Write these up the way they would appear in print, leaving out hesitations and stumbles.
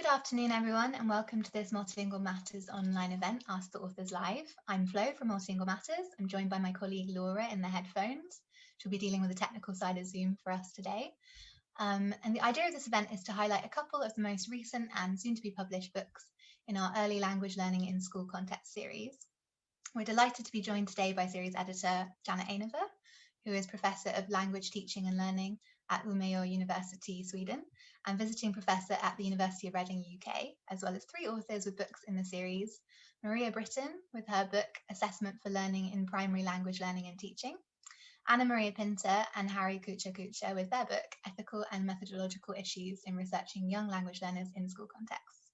Good afternoon, everyone, and welcome to this Multilingual Matters online event, Ask the Authors Live. I'm Flo from Multilingual Matters. I'm joined by my colleague Laura in the headphones. She'll be dealing with the technical side of Zoom for us today. And the idea of this event is to highlight a couple of the most recent and soon-to-be published books in our Early Language Learning in School Context series. We're delighted to be joined today by series editor Janet Enever, who is Professor of Language Teaching and Learning at Umeå University, Sweden, and visiting professor at the University of Reading, UK, as well as three authors with books in the series: Maria Britton with her book Assessment for Learning in Primary Language Learning and Teaching, Annamaria Pinter and Harry Kuchah with their book Ethical and Methodological Issues in Researching Young Language Learners in School Contexts.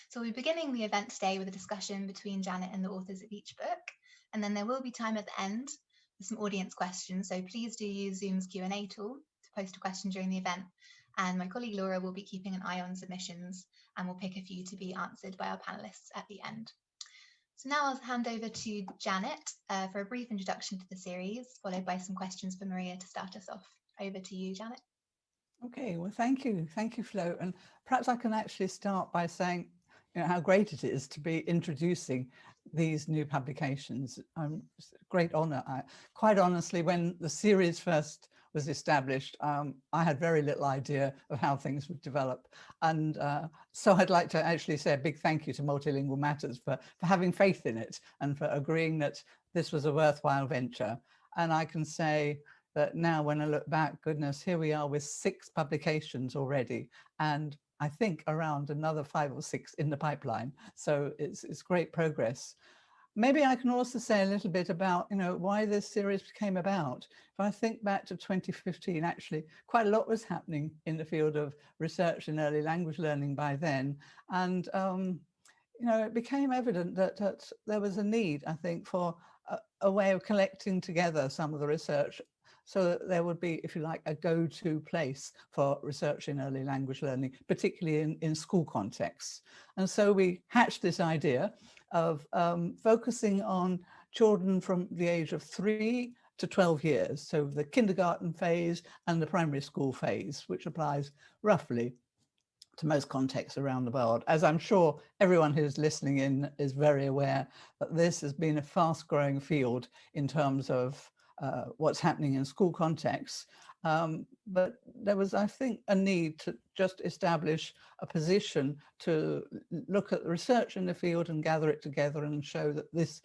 So we'll be beginning the event today with a discussion between Janet and the authors of each book, and then there will be time at the end for some audience questions, so please do use Zoom's Q&A tool to post a question during the event, and my colleague Laura will be keeping an eye on submissions and will pick a few to be answered by our panelists at the end. So now I'll hand over to Janet for a brief introduction to the series, followed by some questions for Maria to start us off. Over to you, Janet. Okay, well, thank you, Flo. And perhaps I can actually start by saying, how great it is to be introducing these new publications. It's a great honor. Quite honestly, when the series first was established, I had very little idea of how things would develop. And so I'd like to actually say a big thank you to Multilingual Matters for having faith in it and for agreeing that this was a worthwhile venture. And I can say that now when I look back, goodness, here we are with 6 publications already, and I think around another 5 or 6 in the pipeline. So it's great progress. Maybe I can also say a little bit about, why this series came about. If I think back to 2015, actually, quite a lot was happening in the field of research in early language learning by then. And, it became evident that there was a need, I think, for a way of collecting together some of the research so that there would be, if you like, a go-to place for research in early language learning, particularly in school contexts. And so we hatched this idea of focusing on children from the age of 3 to 12 years, so the kindergarten phase and the primary school phase, which applies roughly to most contexts around the world. As I'm sure everyone who's listening in is very aware that this has been a fast-growing field in terms of what's happening in school contexts. But there was, I think, a need to just establish a position to look at the research in the field and gather it together and show that this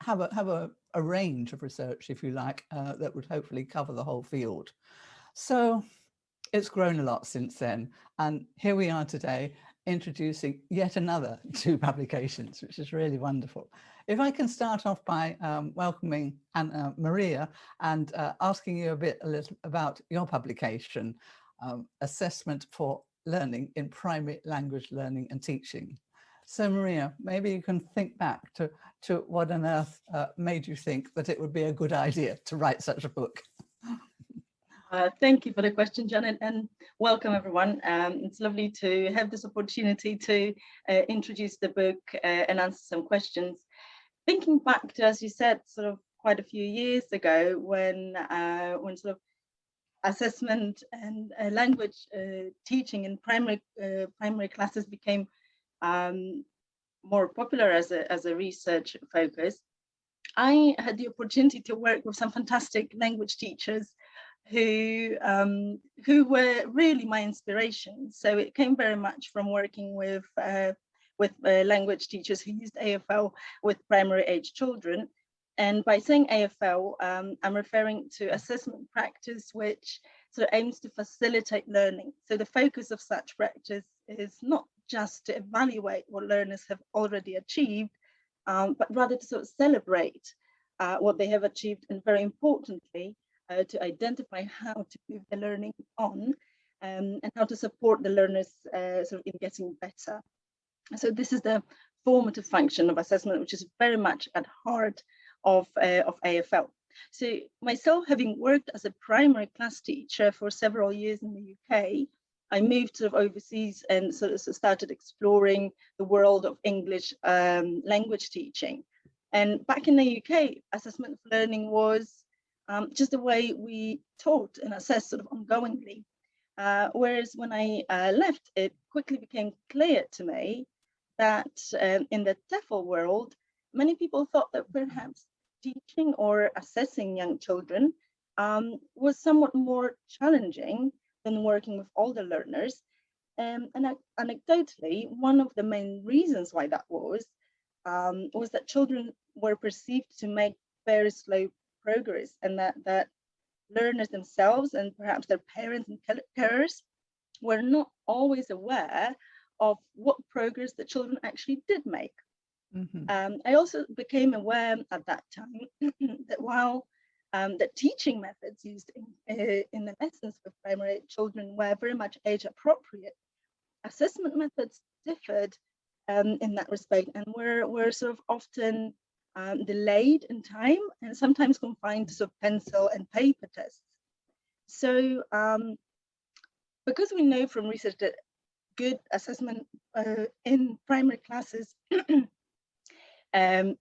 have a range of research, if you like, that would hopefully cover the whole field. So it's grown a lot since then. And here we are today introducing yet another 2 publications, which is really wonderful. If I can start off by welcoming Maria and asking you a little about your publication, Assessment for Learning in Primary Language Learning and Teaching. So Maria, maybe you can think back to what on earth made you think that it would be a good idea to write such a book. Thank you for the question, Janet, and welcome everyone. It's lovely to have this opportunity to introduce the book and answer some questions. Thinking back to, as you said, sort of quite a few years ago when sort of assessment and language teaching in primary classes became more popular as a research focus, I had the opportunity to work with some fantastic language teachers who were really my inspiration. So it came very much from working with language teachers who used AFL with primary age children. And by saying AFL, I'm referring to assessment practice, which sort of aims to facilitate learning. So the focus of such practice is not just to evaluate what learners have already achieved, but rather to sort of celebrate what they have achieved, and very importantly, to identify how to move the learning on and how to support the learners sort of in getting better. So this is the formative function of assessment, which is very much at heart of AFL. So myself, having worked as a primary class teacher for several years in the UK, I moved sort of overseas and sort of started exploring the world of English language teaching. And back in the UK, assessment for learning was just the way we taught and assessed sort of ongoingly. Whereas when I left, it quickly became clear to me that in the TEFL world, many people thought that perhaps teaching or assessing young children was somewhat more challenging than working with older learners. And anecdotally, one of the main reasons why that was that children were perceived to make very slow progress, and that learners themselves and perhaps their parents and carers were not always aware of what progress the children actually did make. I also became aware at that time that while the teaching methods used in the lessons for primary children were very much age appropriate, assessment methods differed in that respect and were sort of often delayed in time and sometimes confined to sort of pencil and paper tests. So because we know from research that good assessment in primary classes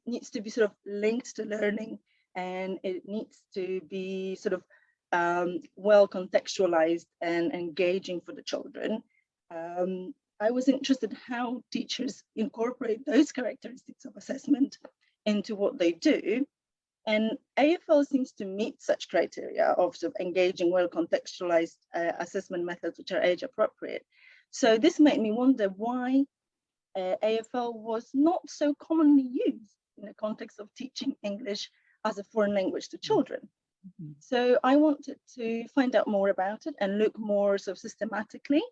needs to be sort of linked to learning, and it needs to be sort of well contextualized and engaging for the children. I was interested in how teachers incorporate those characteristics of assessment into what they do. And AFL seems to meet such criteria of sort of engaging, well contextualized assessment methods which are age appropriate. So this made me wonder why AFL was not so commonly used in the context of teaching English as a foreign language to children. So I wanted to find out more about it and look more sort of systematically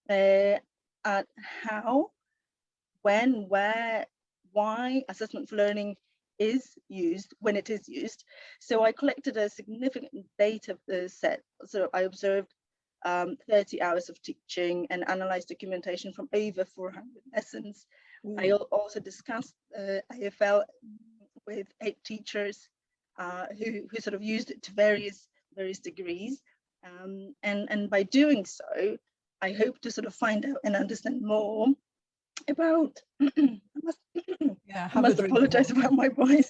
at how, when, where, why assessment for learning is used, when it is used. So I collected a significant data set. So I observed 30 hours of teaching and analyzed documentation from over 400 lessons. I also discussed AFL with 8 teachers who sort of used it to various degrees. And by doing so, I hope to sort of find out and understand more about, I must apologize about my voice.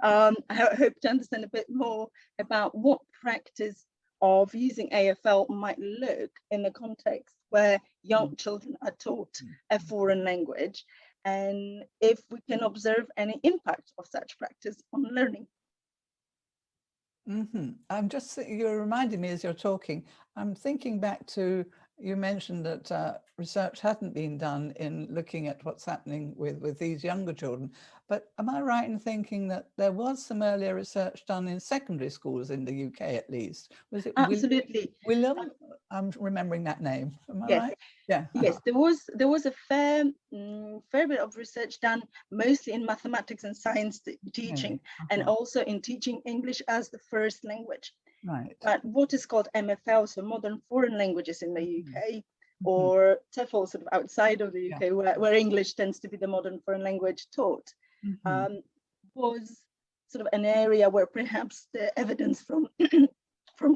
I hope to understand a bit more about what practice of using AFL might look in the context where young children are taught a foreign language, and if we can observe any impact of such practice on learning. I'm just, you're reminding me as you're talking, I'm thinking back to, you mentioned that research hadn't been done in looking at what's happening with these younger children, but am I right in thinking that there was some earlier research done in secondary schools in the UK at least? Was it Absolutely. William? I'm remembering that name. Am I right? Yeah. Yes, there was a fair bit of research done, mostly in mathematics and science teaching, and also in teaching English as the first language. Right. But what is called MFL, so modern foreign languages in the UK, or TEFL sort of outside of the UK, where English tends to be the modern foreign language taught, was sort of an area where perhaps the evidence from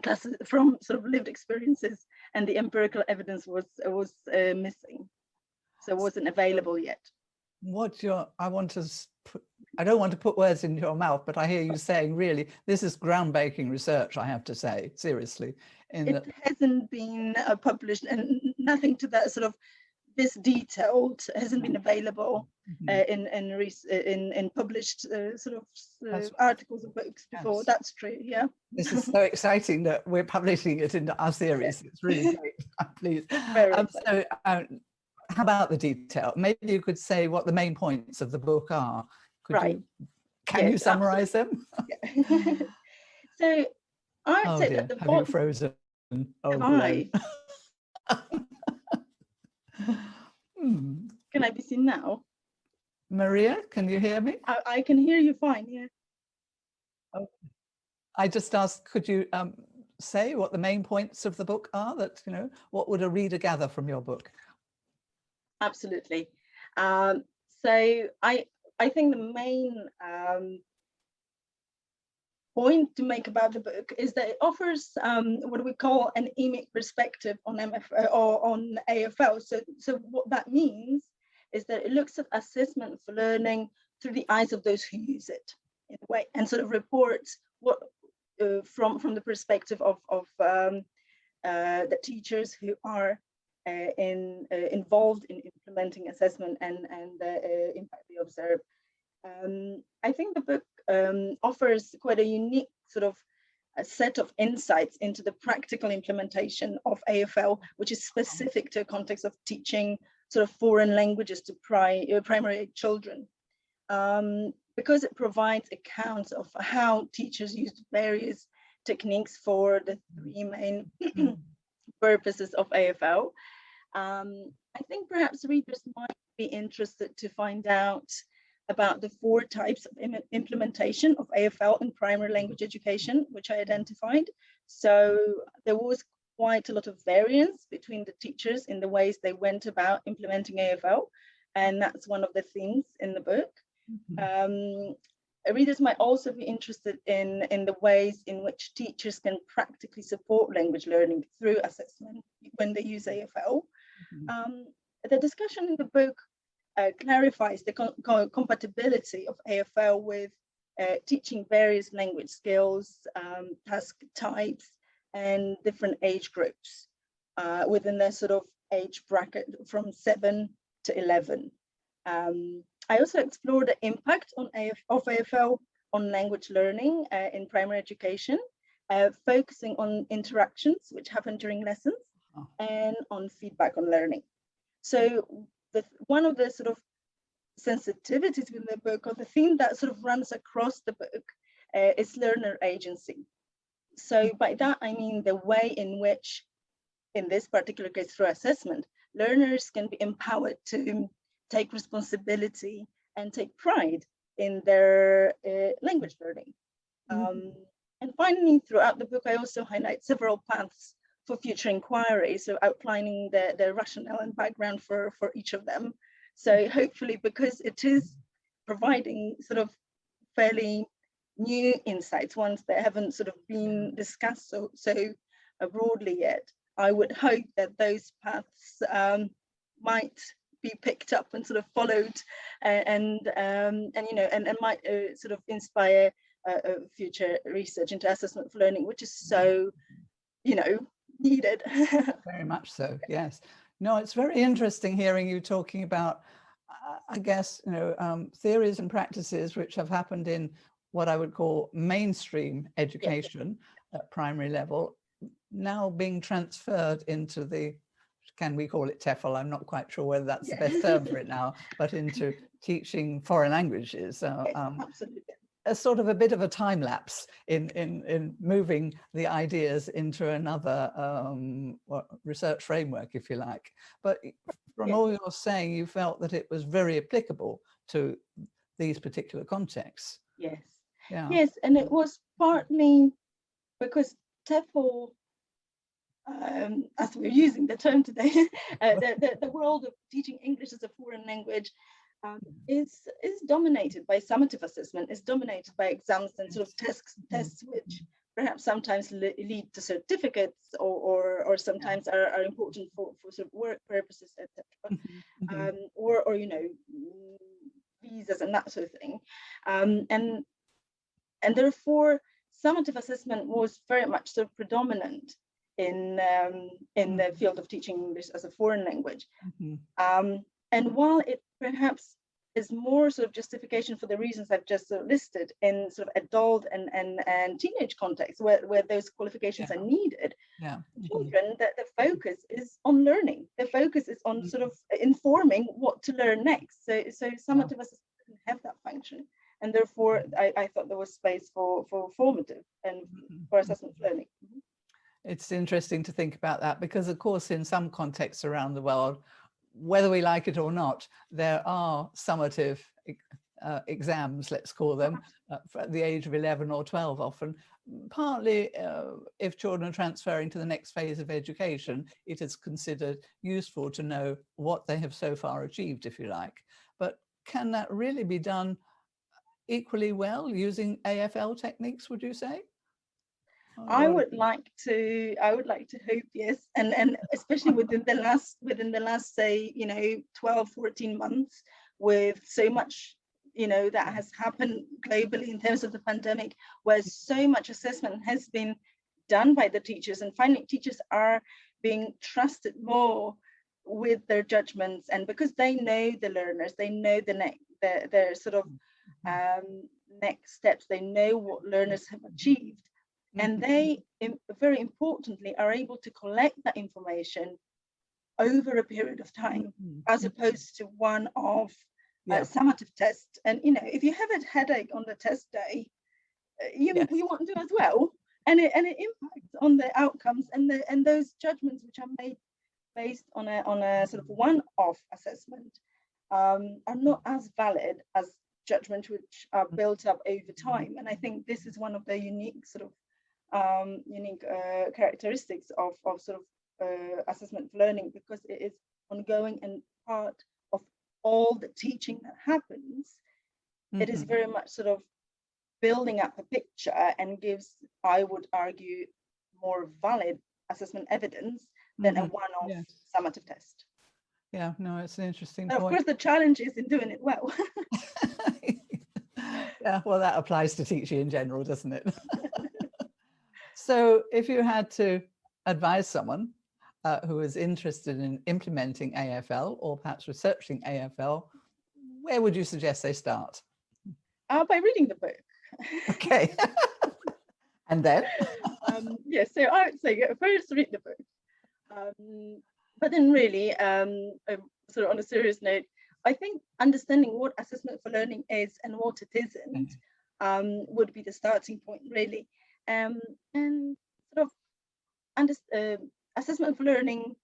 classes, from sort of lived experiences, and the empirical evidence was missing, so it wasn't available yet. I don't want to put words in your mouth, but I hear you saying, really, this is groundbreaking research, I have to say, seriously. It hasn't been published, and nothing to that sort of this detailed hasn't been available in published sort of articles or books before. Yes. That's true, yeah. This is so exciting that we're publishing it in our series. It's really great. Please. So how about the detail? Maybe you could say what the main points of the book are. Can you summarize them? So I'd say that the book... Have you frozen? Oh, I? Can I be seen now? Maria, can you hear me? I can hear you fine, yeah. Okay. I just asked, could you say what the main points of the book are? That, you know, what would a reader gather from your book? Absolutely. So I think the main point to make about the book is that it offers what we call an emic perspective on or on AFL. So what that means is that it looks at assessment for learning through the eyes of those who use it, in a way, and sort of reports what from the perspective of the teachers who are involved in implementing assessment and the impact they observe. I think the book offers quite a unique sort of a set of insights into the practical implementation of AFL, which is specific to a context of teaching sort of foreign languages to primary children, because it provides accounts of how teachers used various techniques for the three main purposes of AFL. I think perhaps readers might be interested to find out about the 4 types of implementation of AFL in primary language education, which I identified. So there was quite a lot of variance between the teachers in the ways they went about implementing AFL, and that's one of the themes in the book. Readers might also be interested in the ways in which teachers can practically support language learning through assessment when they use AFL. The discussion in the book clarifies the compatibility of AFL with teaching various language skills, task types, and different age groups within their sort of age bracket from 7 to 11. I also explored the impact of AFL on language learning in primary education, focusing on interactions which happen during lessons and on feedback on learning. So one of the sort of sensitivities within the book, or the theme that sort of runs across the book, is learner agency. So by that, I mean the way in which, in this particular case through assessment, learners can be empowered to take responsibility and take pride in their language learning. And finally, throughout the book, I also highlight several paths for future inquiry, so outlining the rationale and background for each of them. So hopefully, because it is providing sort of fairly new insights, ones that haven't sort of been discussed so broadly yet, I would hope that those paths might be picked up and sort of followed, and you know, and might sort of inspire future research into assessment for learning, which is so, you know, needed. Very much so, yes. No, it's very interesting hearing you talking about, I guess, you know, theories and practices which have happened in what I would call mainstream education at primary level, now being transferred into the, can we call it TEFL? I'm not quite sure whether that's the best term for it now, but into teaching foreign languages. Absolutely. A sort of a bit of a time lapse in moving the ideas into another research framework, if you like. But from all you're saying, you felt that it was very applicable to these particular contexts. Yes. Yeah. Yes, and it was partly because TEFL, as we're using the term today, the world of teaching English as a foreign language is dominated by summative assessment, is dominated by exams and sort of tests which perhaps sometimes lead to certificates or sometimes are important for sort of work purposes, etc. Or you know, visas and that sort of thing. And therefore summative assessment was very much sort of predominant in the field of teaching English as a foreign language. And while it perhaps is more sort of justification for the reasons I've just sort of listed in sort of adult and teenage contexts where those qualifications are needed, children, the focus is on learning. The focus is on sort of informing what to learn next. So summative assessment can have that function. And therefore, I thought there was space for formative and for assessment learning. It's interesting to think about that because, of course, in some contexts around the world, whether we like it or not, there are summative exams, let's call them, at the age of 11 or 12 often. Partly, if children are transferring to the next phase of education, it is considered useful to know what they have so far achieved, if you like. But can that really be done equally well using AFL techniques, would you say? I would like to hope yes, and especially within the last say, you know, 12, 14 months, with so much, you know, that has happened globally in terms of the pandemic, where so much assessment has been done by the teachers, and finally teachers are being trusted more with their judgments, and because they know the learners, they know their sort of next steps, they know what learners have achieved, and they very importantly are able to collect that information over a period of time, as opposed to one of summative test. And if you have a headache on the test day, you won't do as well, and it impacts on the outcomes, and those judgments which are made based on a sort of one-off assessment are not as valid as judgments which are built up over time. And I think this is one of the unique sort of characteristics of sort of assessment for learning, because it is ongoing and part of all the teaching that happens. It is very much sort of building up a picture and gives, I would argue, more valid assessment evidence than a one-off summative test. Yeah, no, it's an interesting point. Of course, the challenge is in doing it well. Yeah, well, that applies to teaching in general, doesn't it? So if you had to advise someone who is interested in implementing AFL or perhaps researching AFL, where would you suggest they start? By reading the book. Okay. And then? So I would say first read the book. But then really, sort of on a serious note, I think understanding what assessment for learning is and what it isn't would be the starting point, really. And sort of assessment for learning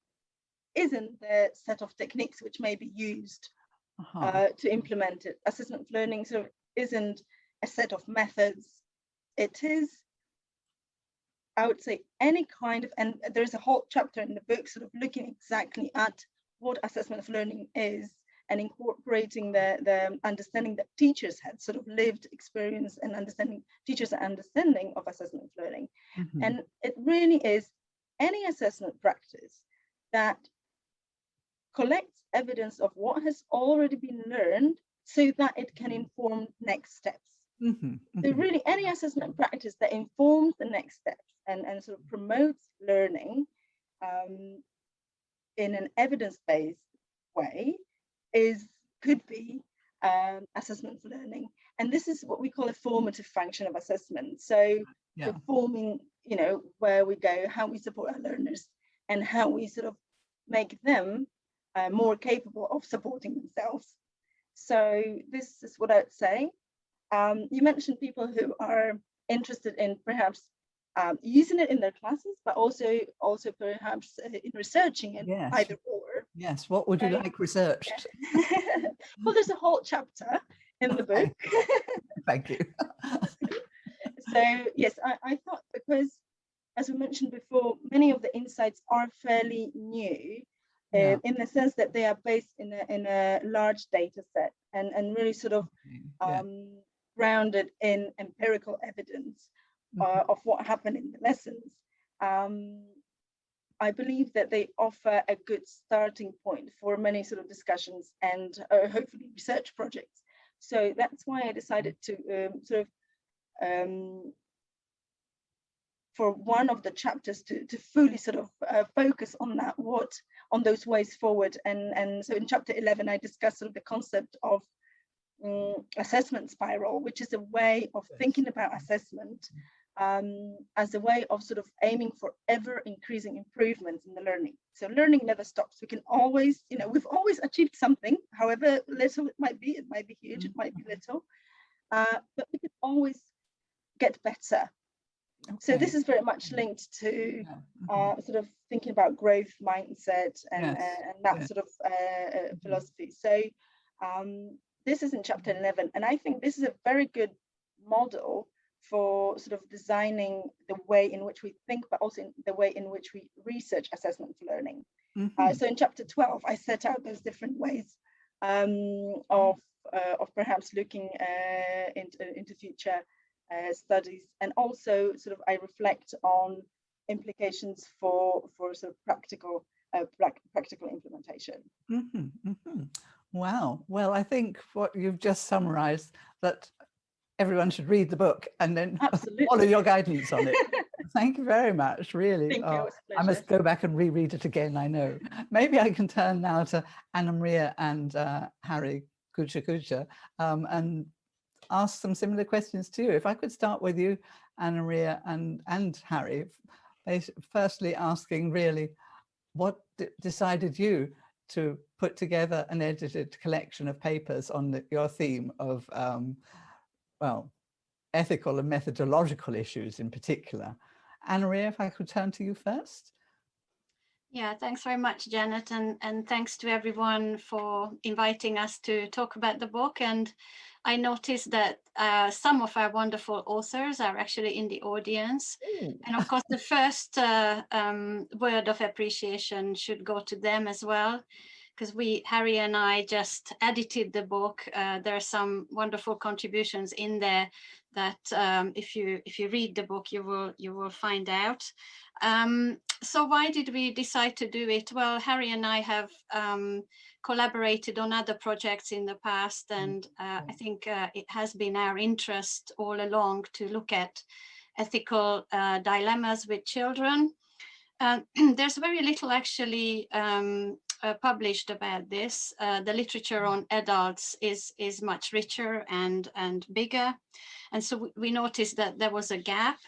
isn't the set of techniques which may be used to implement it. Assessment for learning sort of isn't a set of methods. It is, I would say, any kind of, and there's a whole chapter in the book sort of looking exactly at what assessment for learning is and incorporating the understanding that teachers had, sort of lived experience and understanding, teachers' understanding of assessment for learning. And it really is any assessment practice that collects evidence of what has already been learned so that it can inform next steps. So really any assessment practice that informs the next steps and sort of promotes learning in an evidence-based way could be assessment for learning. And this is what we call a formative function of assessment. So informing, where we go, how we support our learners, and how we sort of make them more capable of supporting themselves. So this is what I'd say. You mentioned people who are interested in perhaps using it in their classes, but also perhaps in researching it, either or. Yes, what would you like researched? Well, there's a whole chapter in the book. Thank you. So yes, I thought, because as we mentioned before, many of the insights are fairly new, in the sense that they are based in a large data set and really sort of grounded in empirical evidence of what happened in the lessons. I believe that they offer a good starting point for many sort of discussions and hopefully research projects. So that's why I decided to for one of the chapters to fully sort of focus on that, on those ways forward. And so in chapter 11, I discussed sort of the concept of assessment spiral, which is a way of thinking about assessment as a way of sort of aiming for ever increasing improvements in the learning. So learning never stops. We can always, we've always achieved something, however little it might be huge, it might be little, but we can always get better. So this is very much linked to sort of thinking about growth mindset and that sort of philosophy. So this is in chapter 11, and I think this is a very good model for sort of designing the way in which we think, but also in the way in which we research assessment for learning. So in chapter 12, I set out those different ways of perhaps looking into future studies, and also sort of I reflect on implications for sort of practical implementation. Wow. Well, I think what you've just summarized, that everyone should read the book and then follow your guidance on it. Thank you very much, really. Thank you, it was a I must pleasure. go back and reread it again, I know. Maybe I can turn now to Annamaria and Harry Kuchah and ask some similar questions to you. If I could start with you, Annamaria and Harry, firstly asking really, what decided you to put together an edited collection of papers on your theme of, well, ethical and methodological issues in particular? Annamaria, if I could turn to you first. Yeah, thanks very much, Janet, and thanks to everyone for inviting us to talk about the book. And I noticed that some of our wonderful authors are actually in the audience. Ooh. And of course, the first word of appreciation should go to them as well, because Harry and I just edited the book. There are some wonderful contributions in there that if you read the book, you will find out. So why did we decide to do it? Well, Harry and I have collaborated on other projects in the past, and I think it has been our interest all along to look at ethical dilemmas with children. There's very little actually published about this. The literature on adults is much richer and bigger, and so we noticed that there was a gap.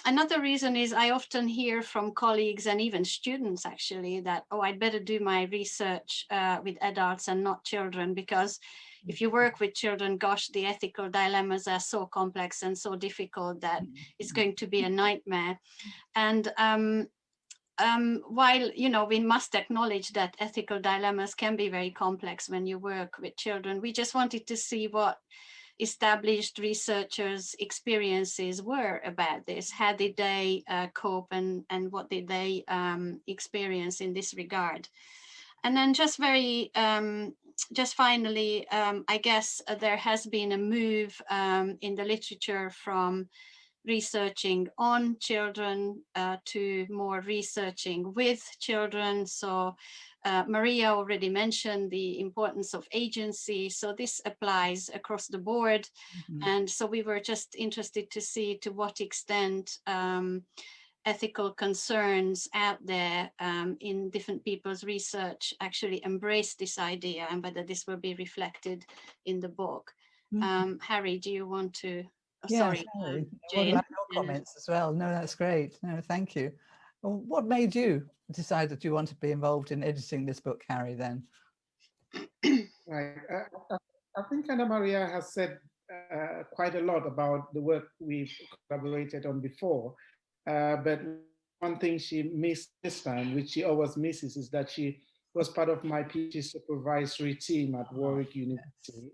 Another reason is I often hear from colleagues and even students actually that, oh, I'd better do my research with adults and not children, because if you work with children, gosh, the ethical dilemmas are so complex and so difficult that it's going to be a nightmare. And while, you know, we must acknowledge that ethical dilemmas can be very complex when you work with children, we just wanted to see what established researchers' experiences were about this. How did they cope, and what did they experience in this regard? And then just finally, I guess there has been a move in the literature from researching on children to more researching with children. So Maria already mentioned the importance of agency. So this applies across the board. And so we were just interested to see to what extent ethical concerns out there in different people's research actually embrace this idea, and whether this will be reflected in the book. Harry, do you want to? Oh, Yes, sorry, Harry. What Jane. about your comments as well? No, that's great. No, thank you. Well, what made you decide that you want to be involved in editing this book, Harry, then? Right. I think Annamaria has said quite a lot about the work we've collaborated on before. But one thing she missed this time, which she always misses, is that she was part of my PhD supervisory team at Warwick University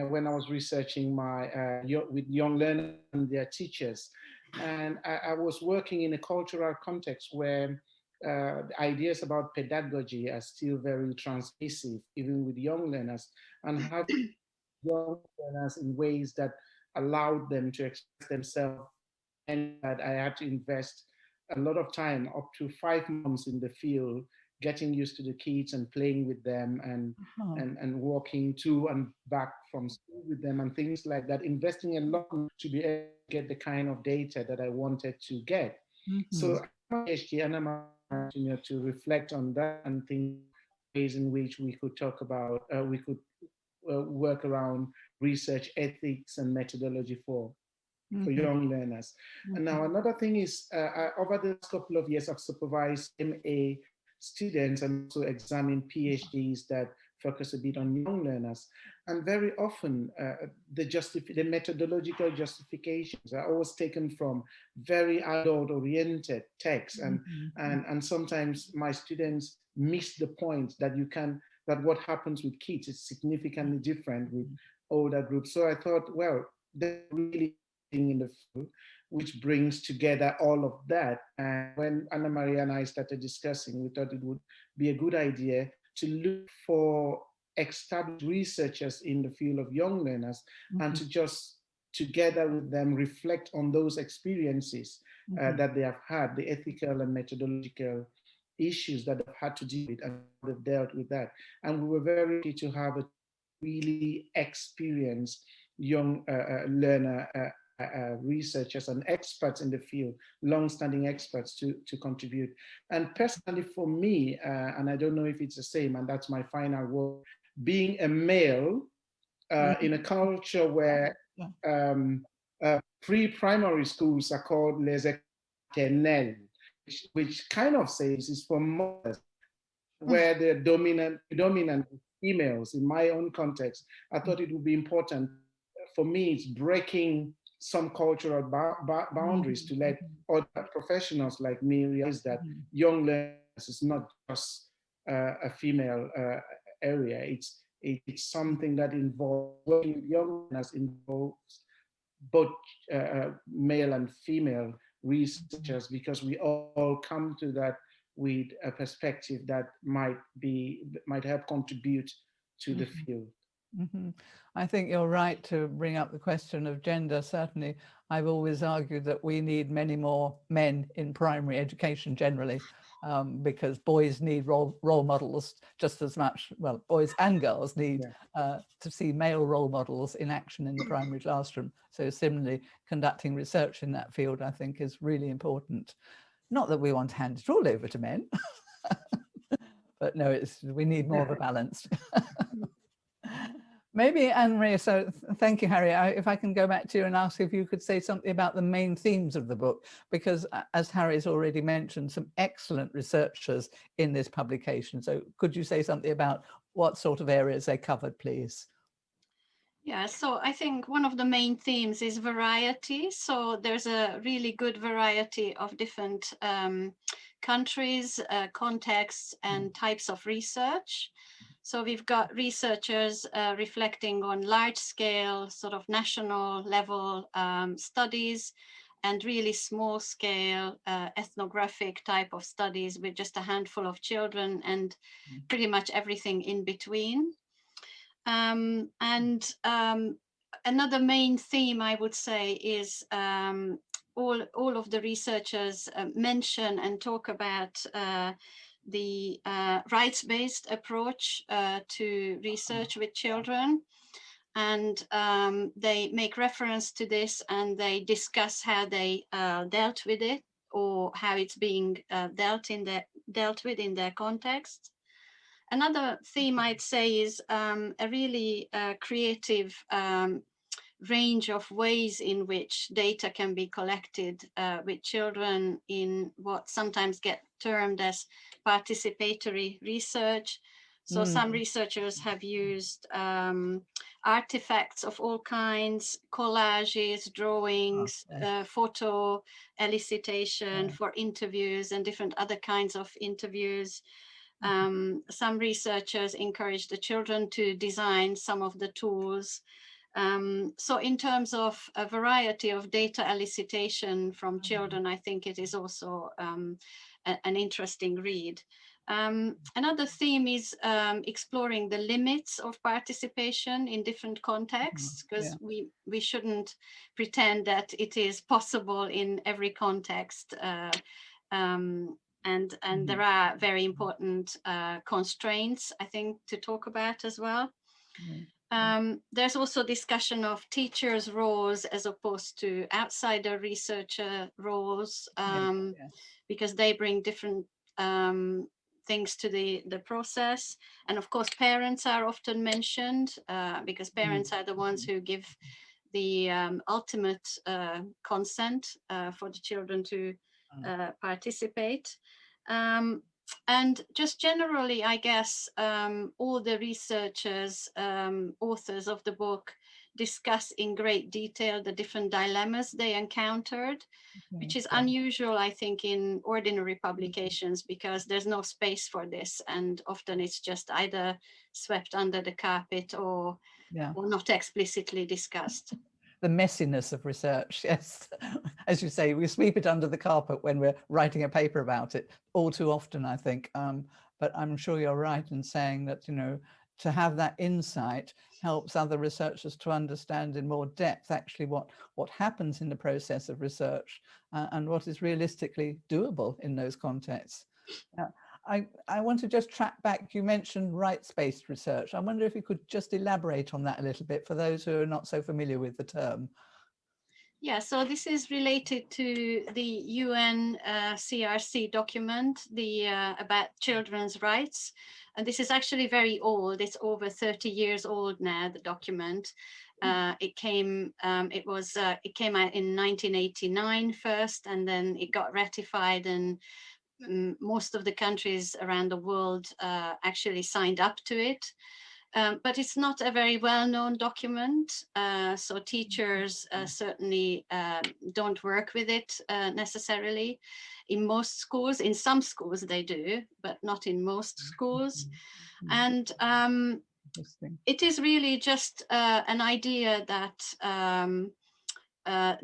when I was researching with young learners and their teachers. And I was working in a cultural context where ideas about pedagogy are still very transmissive, even with young learners, and how young learners in ways that allowed them to express themselves. And that I had to invest a lot of time, up to 5 months in the field, getting used to the kids and playing with them and walking to and back from school with them and things like that, investing a lot to be able to get the kind of data that I wanted to get. So my PhD, and I'm to reflect on that and think ways in which we could talk about, we could work around research ethics and methodology for young learners. And now another thing is, over the last couple of years, I've supervised MA students and also examined PhDs that focus a bit on young learners. And very often, the methodological justifications are always taken from very adult-oriented texts. And sometimes my students miss the point that that what happens with kids is significantly different with older groups. So I thought, well, they're really in the field, which brings together all of that. And when Annamaria and I started discussing, we thought it would be a good idea to look for established researchers in the field of young learners and to just together with them reflect on those experiences that they have had, the ethical and methodological issues that they've had to deal with, and they've dealt with that. And we were very lucky to have a really experienced young learner researchers and experts in the field, long-standing experts to contribute. And personally for me, and I don't know if it's the same, and that's my final word, being a male in a culture where pre-primary schools are called les éternels, which kind of says is for mothers, where the dominant females. In my own context, I thought it would be important. For me, it's breaking some cultural boundaries to let other professionals like me realize that young learners is not just a female area. It's something that involves working with young learners, involves both male and female researchers, because we all come to that with a perspective that might help contribute to the field. I think you're right to bring up the question of gender. Certainly, I've always argued that we need many more men in primary education generally, because boys need role models just as much. Well, boys and girls need to see male role models in action in the primary classroom. So similarly, conducting research in that field, I think, is really important. Not that we want to hand it all over to men, but no, we need more of a balance. Maybe Annamaria, so thank you, Harry. If I can go back to you and ask if you could say something about the main themes of the book, because as Harry's already mentioned, some excellent researchers in this publication. So could you say something about what sort of areas they covered, please? Yeah, so I think one of the main themes is variety. So there's a really good variety of different countries, contexts, and types of research. So we've got researchers reflecting on large scale, sort of national level studies, and really small scale ethnographic type of studies with just a handful of children and pretty much everything in between. Another main theme, I would say, is all of the researchers mention and talk about the rights-based approach to research with children. And they make reference to this and they discuss how they dealt with it, or how it's being dealt with in their context. Another theme I'd say is a really creative range of ways in which data can be collected with children in what sometimes get termed as participatory research. So some researchers have used artifacts of all kinds, collages, drawings, photo elicitation for interviews and different other kinds of interviews. Some researchers encourage the children to design some of the tools. So in terms of a variety of data elicitation from children, I think it is also an interesting read. Another theme is exploring the limits of participation in different contexts, because we shouldn't pretend that it is possible in every context. And there are very important constraints, I think, to talk about as well. There's also discussion of teachers' roles as opposed to outsider researcher roles, because they bring different things to the process. And of course, parents are often mentioned because parents are the ones who give the ultimate consent for the children to participate. And just generally, I guess, all the researchers, authors of the book discuss in great detail the different dilemmas they encountered, which is unusual, I think, in ordinary publications, because there's no space for this. And often it's just either swept under the carpet or not explicitly discussed. The messiness of research, yes. As you say, we sweep it under the carpet when we're writing a paper about it, all too often, I think. But I'm sure you're right in saying that, you know, to have that insight helps other researchers to understand in more depth actually what happens in the process of research and what is realistically doable in those contexts. I want to just track back. You mentioned rights-based research. I wonder if you could just elaborate on that a little bit for those who are not so familiar with the term. Yeah, so this is related to the UN CRC document, the about children's rights. And this is actually very old. It's over 30 years old now, the document. It came out in 1989 first, and then it got ratified, and most of the countries around the world actually signed up to it. But it's not a very well-known document, so teachers certainly don't work with it necessarily. In most schools, in some schools they do, but not in most schools. And it is really just an idea that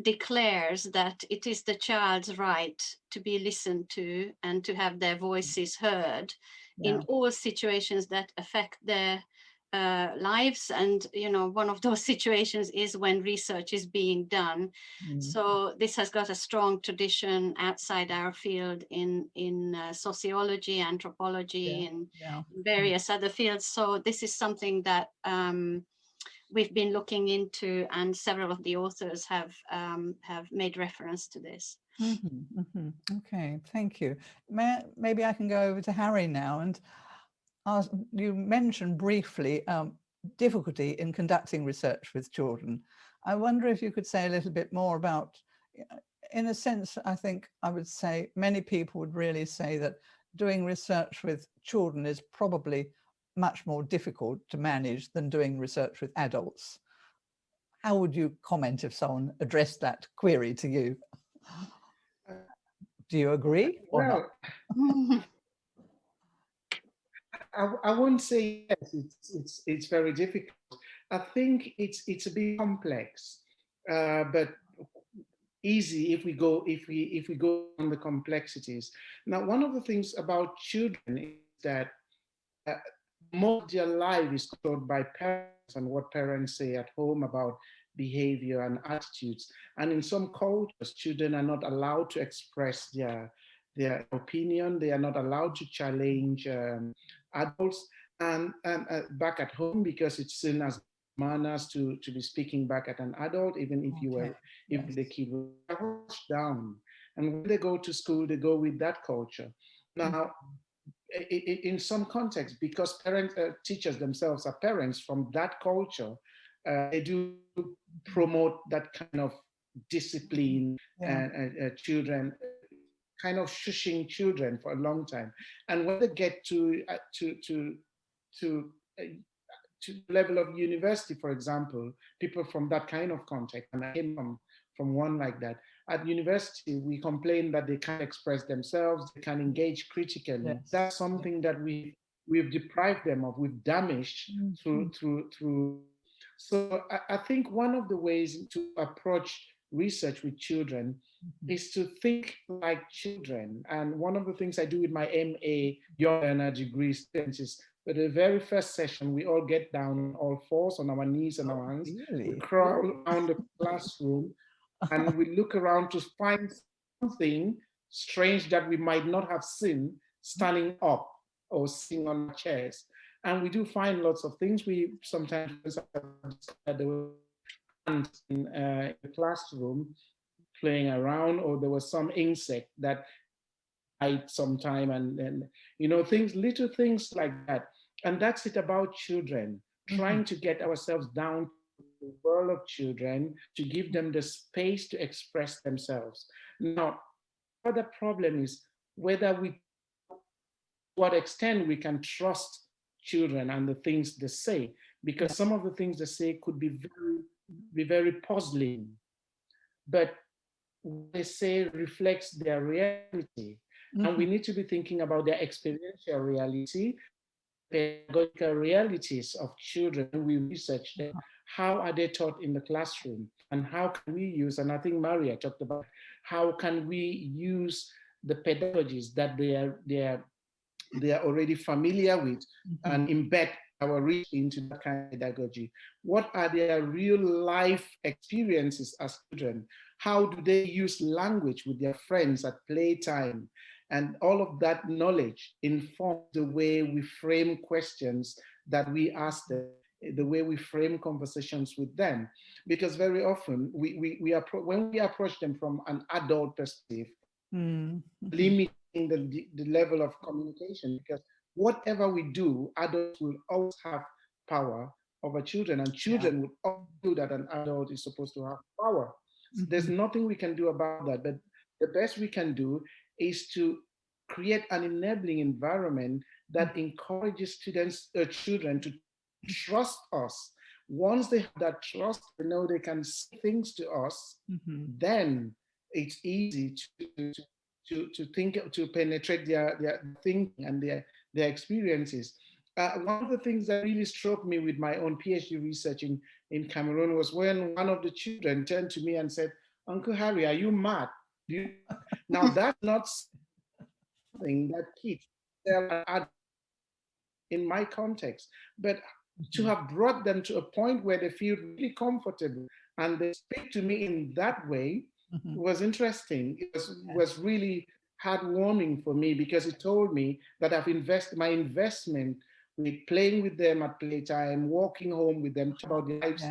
declares that it is the child's right to be listened to and to have their voices heard in all situations that affect their lives. And one of those situations is when research is being done. So this has got a strong tradition outside our field in sociology, anthropology, and various other fields. So this is something that we've been looking into, and several of the authors have made reference to this. Okay, thank you. Maybe I can go over to Harry now and ask, you mentioned briefly difficulty in conducting research with children. I wonder if you could say a little bit more about, in a sense, I think I would say many people would really say that doing research with children is probably much more difficult to manage than doing research with adults. How would you comment if someone addressed that query to you? Do you agree or not? I won't say yes. It's very difficult. I think it's a bit complex, but easy if we go on the complexities. Now, one of the things about children is that most of their life is controlled by parents and what parents say at home about behavior and attitudes. And in some cultures, children are not allowed to express their opinion. They are not allowed to challenge adults and back at home, because it's seen as manners to be speaking back at an adult, even if the kid was pushed down. And when they go to school, they go with that culture. Now, in some contexts, because teachers themselves are parents from that culture, they do promote that kind of discipline and children, kind of shushing children for a long time. And when they get to level of university, for example, people from that kind of context, and I came from one like that. At university, we complain that they can't express themselves, they can't engage critically. Yes. That's something that we've deprived them of, we've damaged through. So I think one of the ways to approach research with children is to think like children. And one of the things I do with my MA Young Learner degree students is, for the very first session, we all get down on all fours, on our knees and our hands. Really? We crawl around the classroom and we look around to find something strange that we might not have seen standing up or sitting on chairs. And we do find lots of things. We sometimes discovered there were ants in the classroom playing around, or there was some insect that died sometime, and things, little things like that. And that's it about children, trying to get ourselves down to the world of children, to give them the space to express themselves. Now, the problem is what extent we can trust children and the things they say, because some of the things they say could be very puzzling, but what they say reflects their reality. And we need to be thinking about their experiential reality, pedagogical realities of children. We research them. How are they taught in the classroom? And how can we use, and I think Maria talked about, how can we use the pedagogies that they are already familiar with and embed our reach into that kind of pedagogy? What are their real life experiences as children? How do they use language with their friends at playtime? And all of that knowledge informs the way we frame questions that we ask them the way we frame conversations with them, because very often when we approach them from an adult perspective, limiting the level of communication, because whatever we do, adults will always have power over children, and children would always do that an adult is supposed to have power. So there's nothing we can do about that, but the best we can do is to create an enabling environment that encourages children to trust us. Once they have that trust, they know they can say things to us, then it's easy to think, to penetrate their thinking and their experiences. One of the things that really struck me with my own PhD research in Cameroon was when one of the children turned to me and said, "Uncle Harry, are you mad?" Now that's not something that kids tell in my context, but to have brought them to a point where they feel really comfortable and they speak to me in that way was interesting. It was really heartwarming for me, because it told me that my investment with playing with them at playtime, walking home with them, about their lives,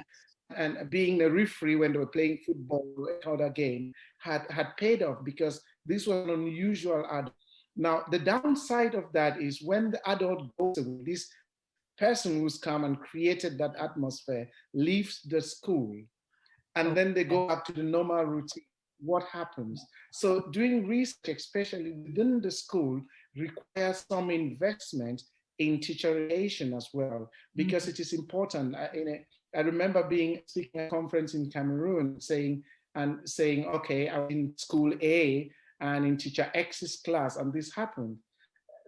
and being a referee when they were playing football or other game had paid off, because this was an unusual adult. Now, the downside of that is when the adult goes away, this person who's come and created that atmosphere leaves the school, and then they go back to the normal routine. What happens? So doing research, especially within the school, requires some investment in teacher relation as well, because it is important. I remember speaking at a conference in Cameroon saying, okay, I was in school A and in teacher X's class, and this happened.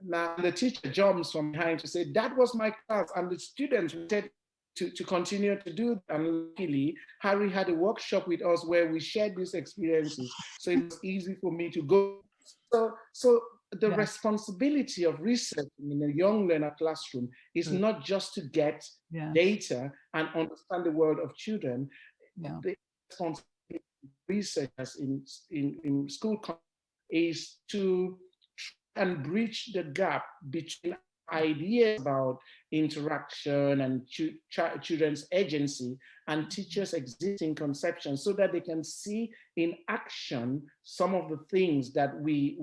Now the teacher jumps from behind to say, "That was my class," and the students wanted to continue to do that. And luckily, Harry had a workshop with us where we shared these experiences, so it was easy for me to go. So the responsibility of research in a young learner classroom is not just to get data and understand the world of children. The responsibility of researchers in school is to try and bridge the gap between ideas about interaction and children's agency and teachers' existing conceptions, so that they can see in action some of the things that we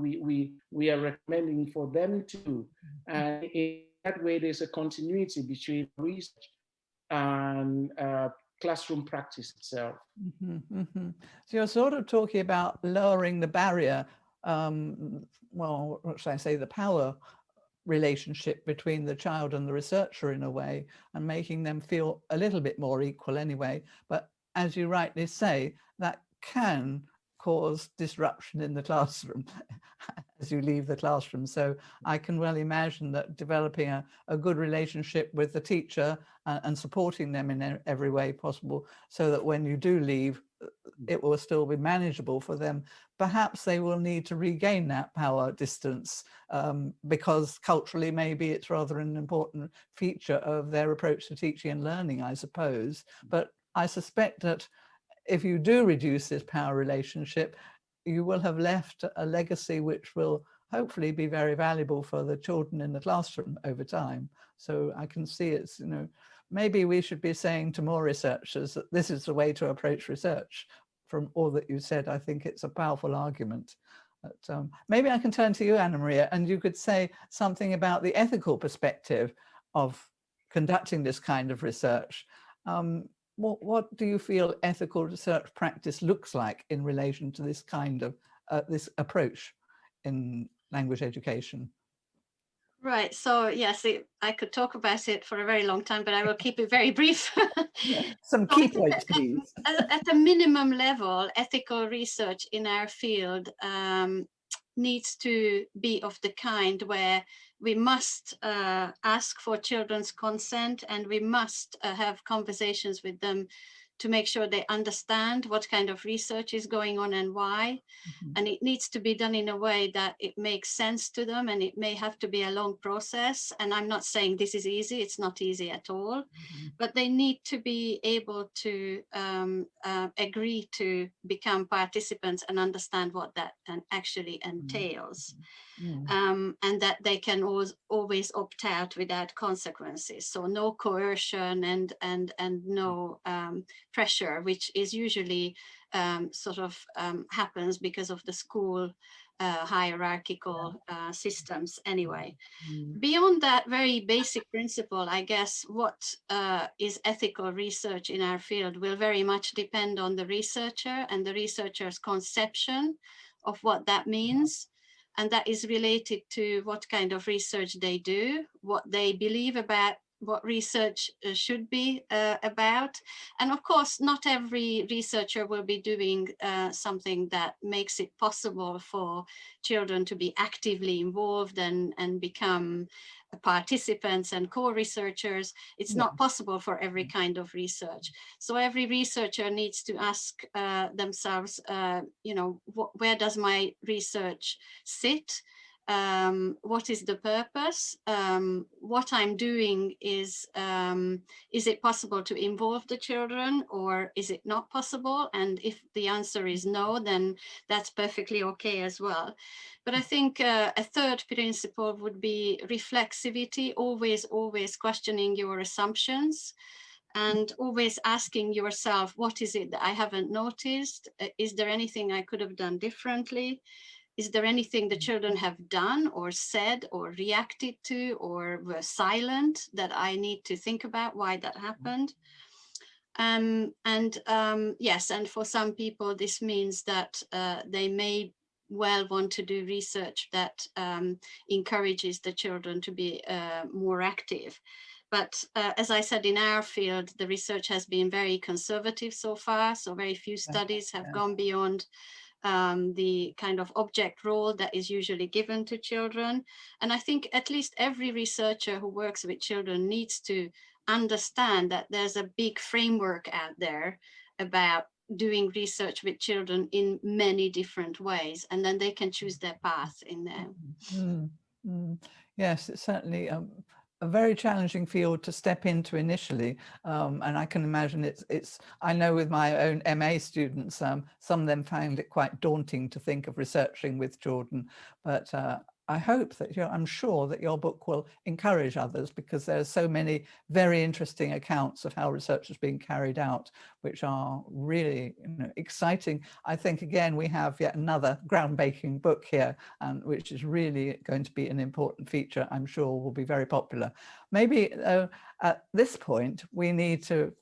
are recommending for them to do. And in that way, there's a continuity between research and classroom practice itself. So you're sort of talking about lowering the barrier, well, what should I say, the power relationship between the child and the researcher in a way, and making them feel a little bit more equal anyway. But as you rightly say, that can cause disruption in the classroom as you leave the classroom. So I can well imagine that developing a good relationship with the teacher and supporting them in every way possible, so that when you do leave, it will still be manageable for them. Perhaps they will need to regain that power distance because culturally maybe it's rather an important feature of their approach to teaching and learning, I suppose. But I suspect that if you do reduce this power relationship, you will have left a legacy which will hopefully be very valuable for the children in the classroom over time. So I can see it's, maybe we should be saying to more researchers that this is the way to approach research. From all that you said, I think it's a powerful argument. But, maybe I can turn to you, Annamaria, and you could say something about the ethical perspective of conducting this kind of research. What do you feel ethical research practice looks like in relation to this kind of this approach in language education? Right. So yes, I could talk about it for a very long time, but I will keep it very brief. Some key points, please. At a minimum level, ethical research in our field needs to be of the kind where we must ask for children's consent, and we must have conversations with them to make sure they understand what kind of research is going on and why. And it needs to be done in a way that it makes sense to them, and it may have to be a long process. And I'm not saying this is easy, it's not easy at all, but they need to be able to agree to become participants and understand what that actually entails. and that they can always opt out without consequences. So no coercion and no pressure, which is usually happens because of the school hierarchical systems anyway. Beyond that very basic principle, I guess what is ethical research in our field will very much depend on the researcher and the researcher's conception of what that means. And that is related to what kind of research they do, what they believe about what research should be about. And of course, not every researcher will be doing something that makes it possible for children to be actively involved and become participants and co-researchers. It's not possible for every kind of research. So every researcher needs to ask themselves, where does my research sit? What is the purpose? What I'm doing is it possible to involve the children, or is it not possible? And if the answer is no, then that's perfectly okay as well. But I think a third principle would be reflexivity, always questioning your assumptions and always asking yourself, what is it that I haven't noticed? Is there anything I could have done differently? Is there anything the children have done or said or reacted to or were silent that I need to think about why that happened? Yes, and for some people, this means that they may well want to do research that encourages the children to be more active. But as I said, in our field, the research has been very conservative so far. So very few studies have gone beyond the kind of object role that is usually given to children. And I think at least every researcher who works with children needs to understand that there's a big framework out there about doing research with children in many different ways, and then they can choose their path in there. Yes, it's certainly a very challenging field to step into initially, and I can imagine I know with my own MA students, some of them found it quite daunting to think of researching with children, but I hope that I'm sure that your book will encourage others, because there are so many very interesting accounts of how research is being carried out, which are really exciting. I think, again, we have yet another groundbreaking book here, which is really going to be an important feature, I'm sure will be very popular. Maybe at this point, we need to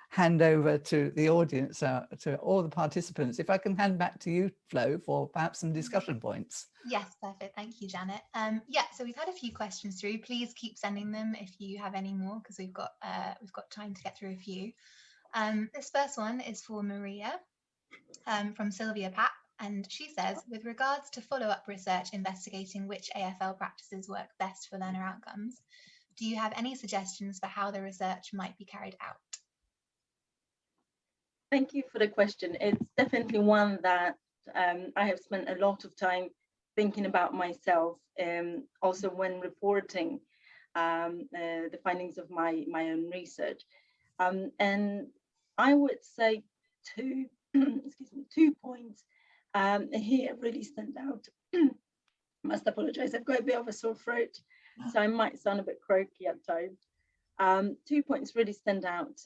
hand over to the audience, to all the participants. If I can hand back to you, Flo, for perhaps some discussion points. Yes, perfect. Thank you, Janet. Yeah, so we've had a few questions through. Please keep sending them if you have any more, because we've got time to get through a few. This first one is for Maria from Sylvia Papp, and she says, with regards to follow-up research investigating which AFL practices work best for learner outcomes, do you have any suggestions for how the research might be carried out? Thank you for the question. It's definitely one that I have spent a lot of time thinking about myself, also when reporting the findings of my own research. And I would say two points here really stand out. I must apologize, I've got a bit of a sore throat, so I might sound a bit croaky at times. 2 points really stand out.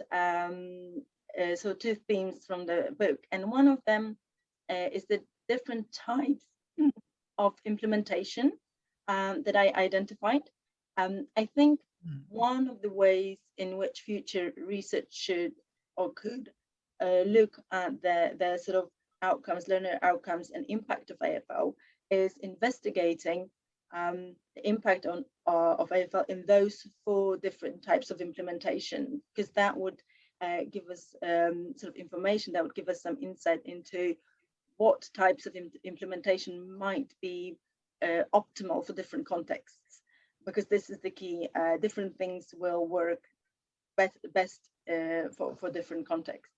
So 2 themes from the book, and one of them is the different types of implementation that I identified. I think one of the ways in which future research should or could look at the sort of outcomes, learner outcomes and impact of AFL is investigating the impact of AFL in those 4 different types of implementation, because that would give us sort of information that would give us some insight into what types of implementation might be optimal for different contexts, because this is the key. Different things will work best for different contexts.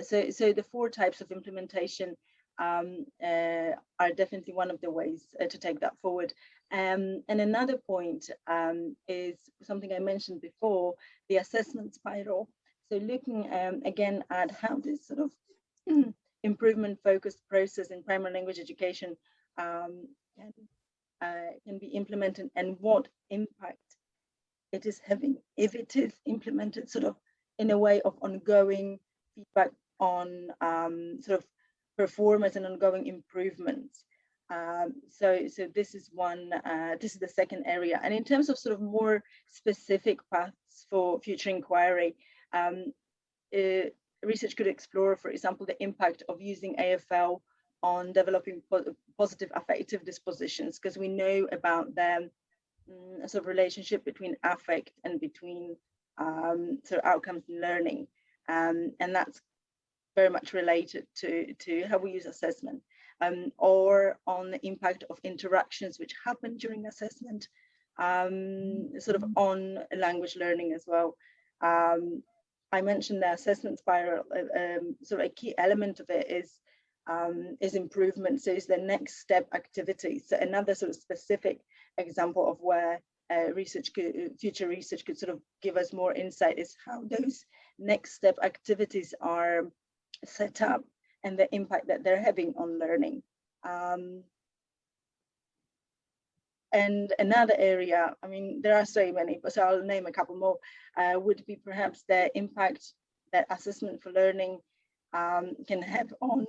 So the 4 types of implementation are definitely one of the ways to take that forward. And another point is something I mentioned before, the assessment spiral. So looking again at how this sort of improvement focused process in primary language education can can be implemented and what impact it is having if it is implemented sort of in a way of ongoing feedback on sort of performance and ongoing improvements. So this is this is the second area. And in terms of sort of more specific paths for future inquiry, research could explore, for example, the impact of using AFL on developing positive affective dispositions, because we know about the sort of relationship between affect and between sort of outcomes in learning, and that's very much related to how we use assessment, or on the impact of interactions which happen during assessment, sort of on language learning as well. I mentioned the assessment spiral. Sort of a key element of it is improvement. So it's the next step activities. So another sort of specific example of where future research could sort of give us more insight is how those next step activities are set up and the impact that they're having on learning. And another area, I mean, there are so many, but so I'll name a couple more, would be perhaps the impact that assessment for learning can have on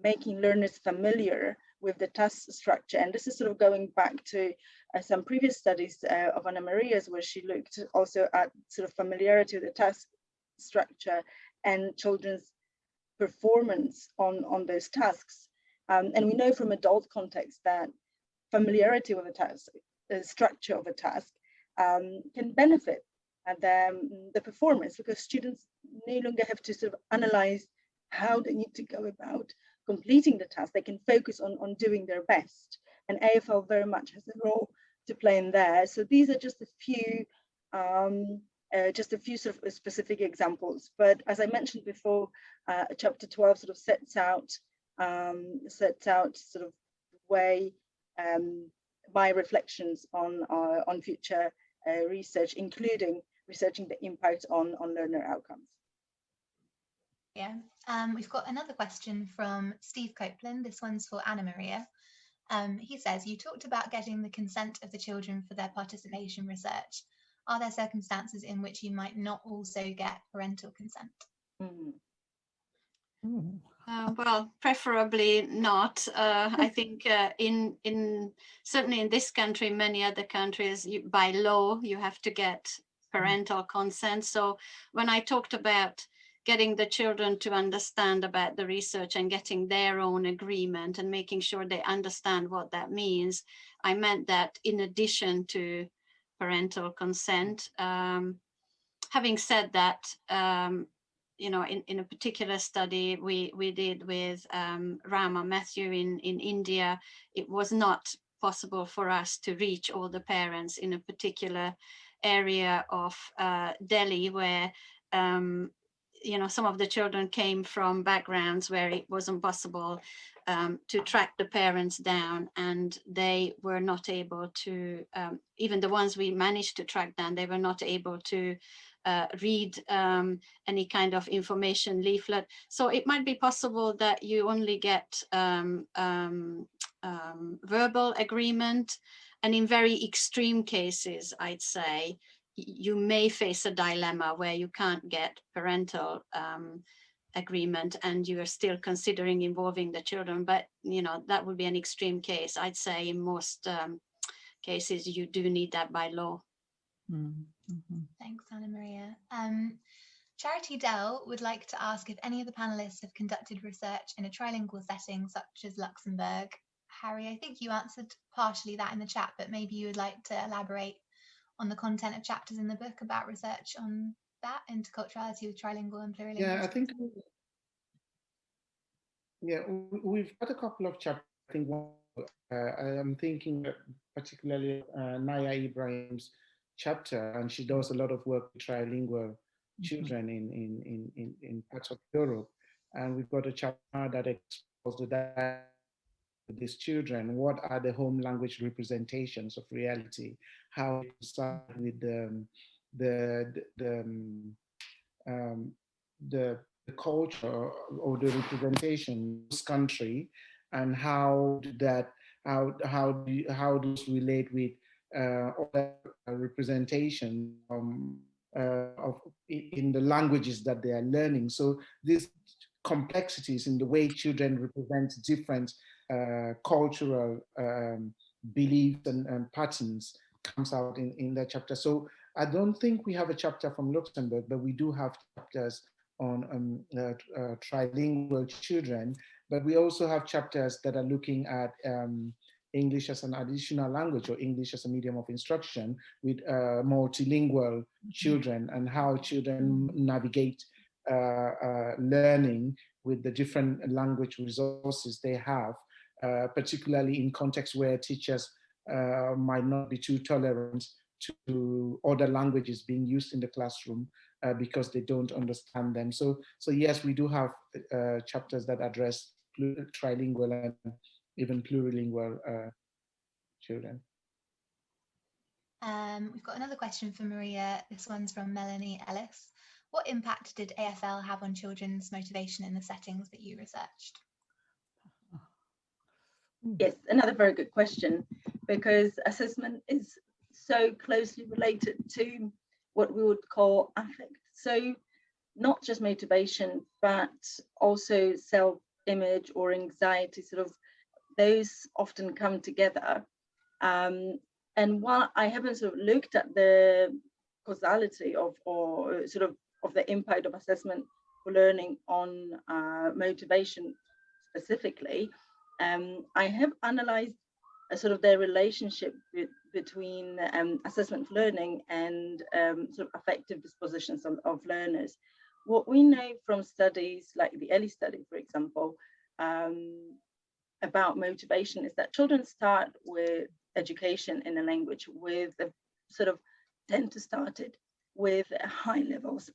making learners familiar with the task structure. And this is sort of going back to some previous studies of Annamaria's, where she looked also at sort of familiarity with the task structure and children's performance on those tasks. And we know from adult context that familiarity with a task, the structure of a task, can benefit the performance, because students no longer have to sort of analyze how they need to go about completing the task. They can focus on doing their best, and AFL very much has a role to play in there. So these are just a few sort of specific examples. But as I mentioned before, chapter 12 sort of sets out sort of way my reflections on future research, including researching the impact on learner outcomes. Yeah, we've got another question from Steve Copeland. This one's for Annamaria. He says, you talked about getting the consent of the children for their participation research. Are there circumstances in which you might not also get parental consent? Well, preferably not. I think certainly in this country, many other countries, by law, you have to get parental consent. So when I talked about getting the children to understand about the research and getting their own agreement and making sure they understand what that means, I meant that in addition to parental consent. Having said that, you know, in a particular study we did with Rama Matthew in India, it was not possible for us to reach all the parents in a particular area of Delhi where you know, some of the children came from backgrounds where it wasn't possible to track the parents down, and they were not able to, even the ones we managed to track down, they were not able to read any kind of information leaflet. So it might be possible that you only get verbal agreement, and in very extreme cases, I'd say, you may face a dilemma where you can't get parental agreement and you are still considering involving the children. But, you know, that would be an extreme case. I'd say in most cases, you do need that by law. Mm-hmm. Thanks, Annamaria. Charity Dell would like to ask if any of the panelists have conducted research in a trilingual setting, such as Luxembourg. Harry, I think you answered partially that in the chat, but maybe you would like to elaborate on the content of chapters in the book about research on that, interculturality with trilingual and plurilingual. Yeah, I think, yeah, we've got a couple of chapters. I think I'm thinking particularly Naya Ibrahim's chapter, and she does a lot of work with trilingual children in parts of Europe. And we've got a chapter that explores the dialogue with these children. What are the home language representations of reality? How to decide with the culture or the representation in this country, and how that how those relate with other representation in the languages that they are learning. So these complexities in the way children represent different cultural beliefs and patterns comes out in that chapter. So I don't think we have a chapter from Luxembourg, but we do have chapters on trilingual children, but we also have chapters that are looking at English as an additional language or English as a medium of instruction with multilingual children and how children navigate learning with the different language resources they have, particularly in contexts where teachers might not be too tolerant to other languages being used in the classroom because they don't understand them. So yes, we do have chapters that address trilingual and even plurilingual children. We've got another question for Maria. This one's from Melanie Ellis. What impact did ASL have on children's motivation in the settings that you researched? Yes, another very good question, because assessment is so closely related to what we would call affect. So not just motivation, but also self-image or anxiety, sort of those often come together. And while I haven't sort of looked at the causality of the impact of assessment for learning on motivation specifically, I have analyzed sort of their relationship between assessment for learning and sort of affective dispositions of learners. What we know from studies like the ELI study, for example, about motivation is that children start with education in a language with a sort of tend to start it with high levels,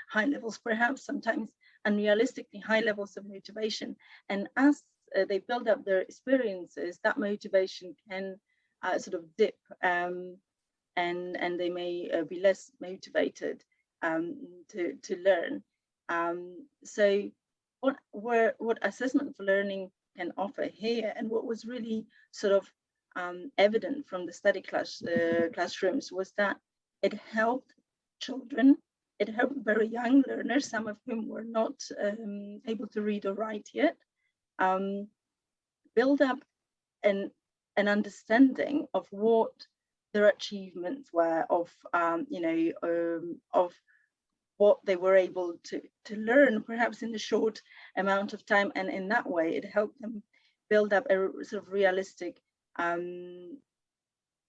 high levels perhaps sometimes unrealistically high levels of motivation. And as they build up their experiences, that motivation can sort of dip and they may be less motivated to learn. So what assessment for learning can offer here, and what was really sort of evident from the study classrooms, was that it helped children, it helped very young learners, some of whom were not able to read or write yet, build up an understanding of what their achievements were, of of what they were able to learn, perhaps in a short amount of time, and in that way it helped them build up a sort of realistic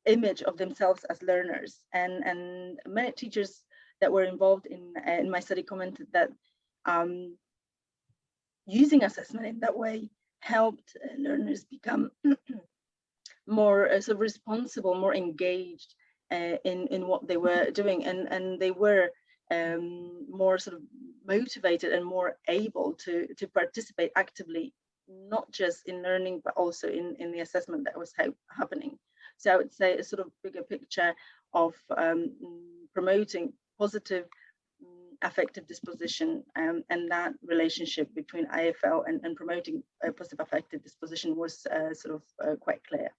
image of themselves as learners. And many teachers that were involved in my study commented that using assessment in that way helped learners become more sort of responsible, more engaged in what they were doing, and they were more sort of motivated and more able to participate actively, not just in learning, but also in the assessment that was happening. So I would say a sort of bigger picture of promoting positive affective disposition, and that relationship between IFL and promoting positive affective disposition was sort of quite clear.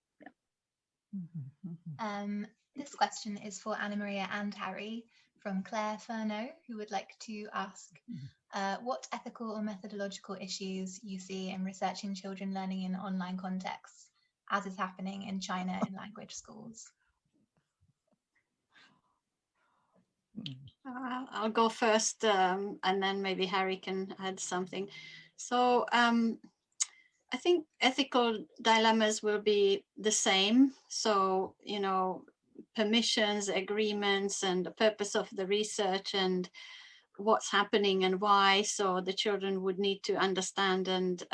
Yeah. This question is for Annamaria and Harry, from Claire Furneaux, who would like to ask what ethical or methodological issues you see in researching children learning in online contexts, as is happening in China in language schools. I'll go first, and then maybe Harry can add something. So I think ethical dilemmas will be the same. So, you know, permissions, agreements, and the purpose of the research and what's happening and why. So the children would need to understand and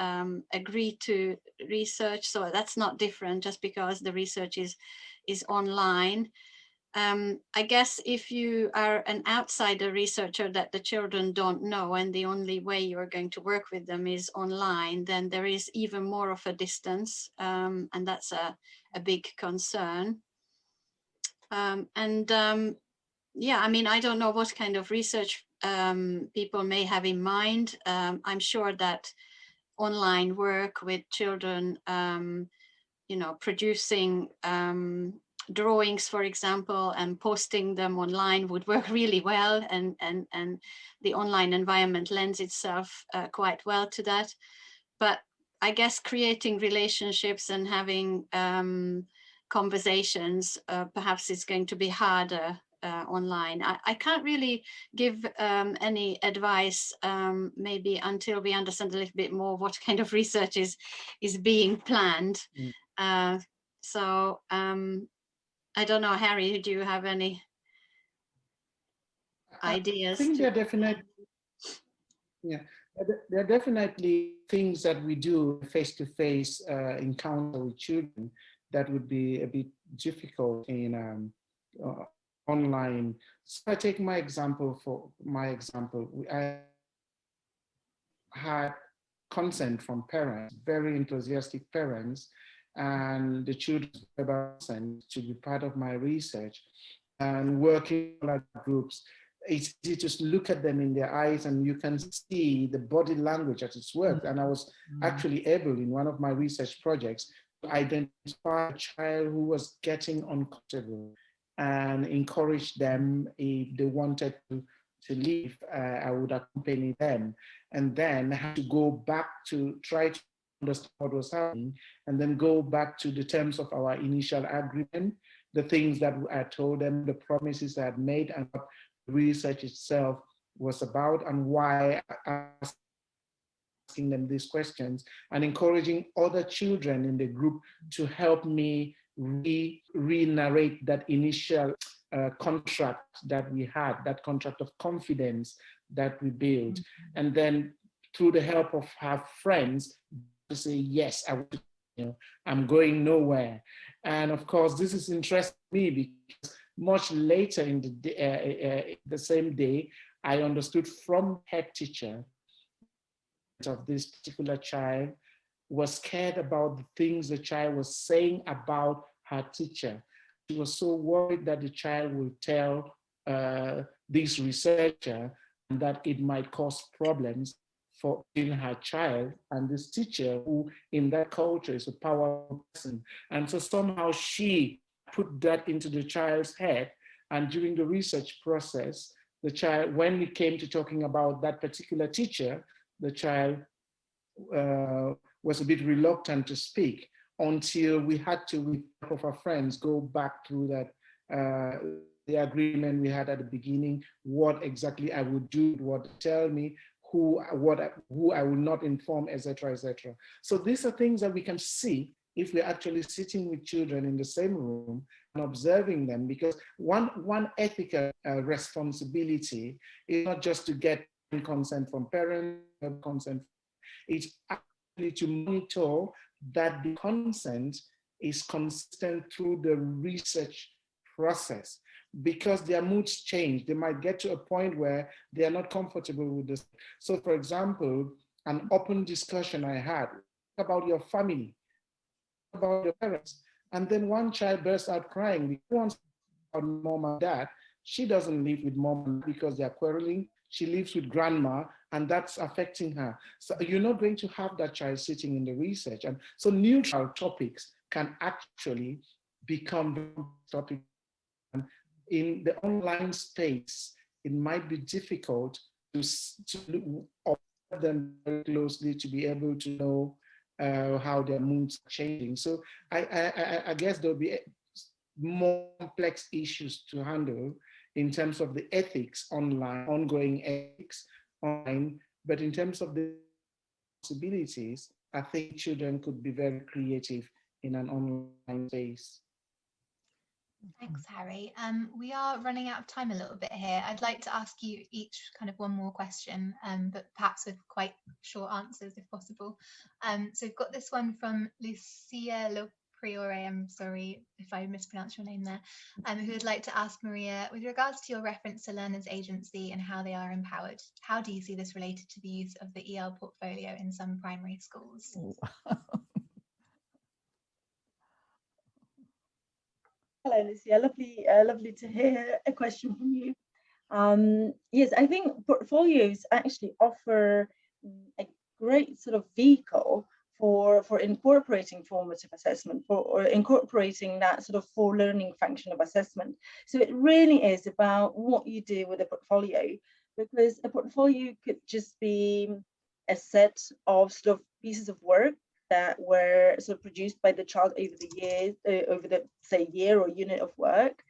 agree to research. So that's not different just because the research is online. I guess if you are an outsider researcher that the children don't know, and the only way you're going to work with them is online, then there is even more of a distance, and that's a big concern. Yeah, I mean, I don't know what kind of research people may have in mind. I'm sure that online work with children you know, producing drawings, for example, and posting them online would work really well, and the online environment lends itself quite well to that. But I guess creating relationships and having conversations perhaps is going to be harder online. I can't really give any advice, maybe until we understand a little bit more what kind of research is being planned. So I don't know, Harry, do you have any ideas? I think there are definitely, yeah, there are definitely things that we do face-to-face encounter with children that would be a bit difficult in online. So I take my example. I had consent from parents, very enthusiastic parents, and the children's consent to be part of my research and working in groups. It's easy to look at them in their eyes and you can see the body language at its work. And I was actually able in one of my research projects to identify a child who was getting uncomfortable and encourage them if they wanted to leave. I would accompany them and then have to go back to try to understand what was happening and then go back to the terms of our initial agreement, the things that I told them, the promises I had made, and what the research itself was about, and why I was asking them these questions, and encouraging other children in the group to help me re-narrate that initial contract that we had, that contract of confidence that we built. And then through the help of her friends, to say, yes, I'm going nowhere. And of course, this is interesting to me because much later in the same day, I understood from head teacher of this particular child was scared about the things the child was saying about her teacher. She was so worried that the child will tell this researcher and that it might cause problems for in her child and this teacher who in that culture is a powerful person. And so somehow she put that into the child's head. And during the research process, the child, when we came to talking about that particular teacher, the child was a bit reluctant to speak until we had to, with the help of our friends, go back through that the agreement we had at the beginning, what exactly I would do, what to tell me, who I will not inform, etc., etc. So these are things that we can see if we're actually sitting with children in the same room and observing them, because one ethical responsibility is not just to get consent from parents, consent. It's actually to monitor that the consent is consistent through the research process, because their moods change. They might get to a point where they are not comfortable with this. So for example, an open discussion I had about your family, about your parents, and then one child bursts out crying because about mom and dad. She doesn't live with mom because they're quarreling. She lives with grandma, and that's affecting her. So you're not going to have that child sitting in the research. And so neutral topics can actually become topics. In the online space, it might be difficult to observe them very closely to be able to know how their moods are changing. So I guess there'll be more complex issues to handle in terms of the ethics online, ongoing ethics online, but in terms of the possibilities, I think children could be very creative in an online space. Thanks, Harry. We are running out of time a little bit here. I'd like to ask you each kind of one more question, but perhaps with quite short answers if possible. So we've got this one from Lucia Lopriore, I'm sorry if I mispronounced your name there, who would like to ask Maria, with regards to your reference to learners' agency and how they are empowered, how do you see this related to the use of the EL portfolio in some primary schools? Hello, Lucia. Lovely to hear a question from you. Yes, I think portfolios actually offer a great sort of vehicle for incorporating formative assessment, or incorporating that sort of for learning function of assessment. So it really is about what you do with a portfolio, because a portfolio could just be a set of sort of pieces of work that were sort of produced by the child over the years, over the, say, year or unit of work,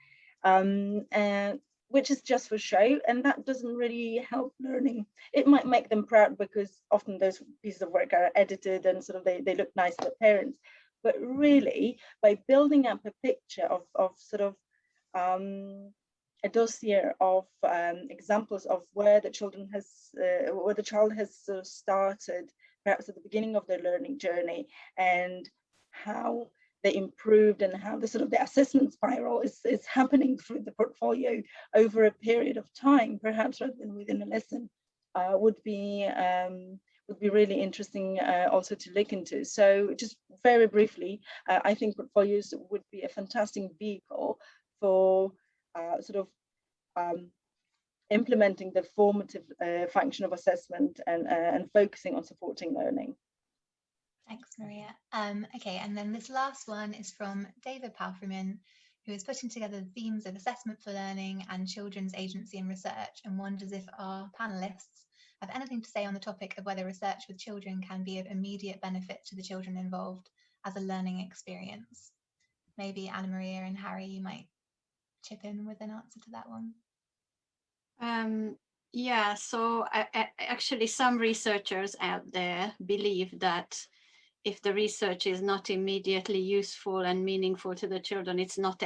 and which is just for show, and that doesn't really help learning. It might make them proud because often those pieces of work are edited and sort of they look nice to the parents. But really, by building up a picture of sort of a dossier of examples of where the child has sort of started, perhaps at the beginning of their learning journey, and how they improved, and how the sort of the assessment spiral is happening through the portfolio over a period of time, perhaps rather than within a lesson, would be really interesting also to look into. So just very briefly, I think portfolios would be a fantastic vehicle for sort of implementing the formative function of assessment and focusing on supporting learning. Thanks, Maria. Okay, and then this last one is from David Palfreman, who is putting together the themes of assessment for learning and children's agency in research, and wonders if our panelists have anything to say on the topic of whether research with children can be of immediate benefit to the children involved as a learning experience. Maybe Annamaria and Harry, you might chip in with an answer to that one. Yeah, so actually some researchers out there believe that if the research is not immediately useful and meaningful to the children, it's not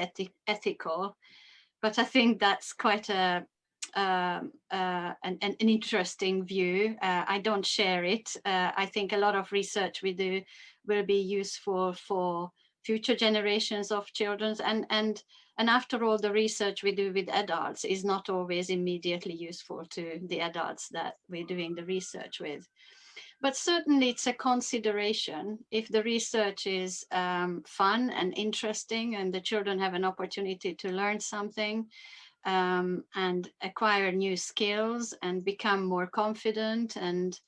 ethical. But I think that's quite an interesting view. I don't share it. I think a lot of research we do will be useful for future generations of children. And after all, the research we do with adults is not always immediately useful to the adults that we're doing the research with. But certainly it's a consideration if the research is fun and interesting and the children have an opportunity to learn something and acquire new skills and become more confident and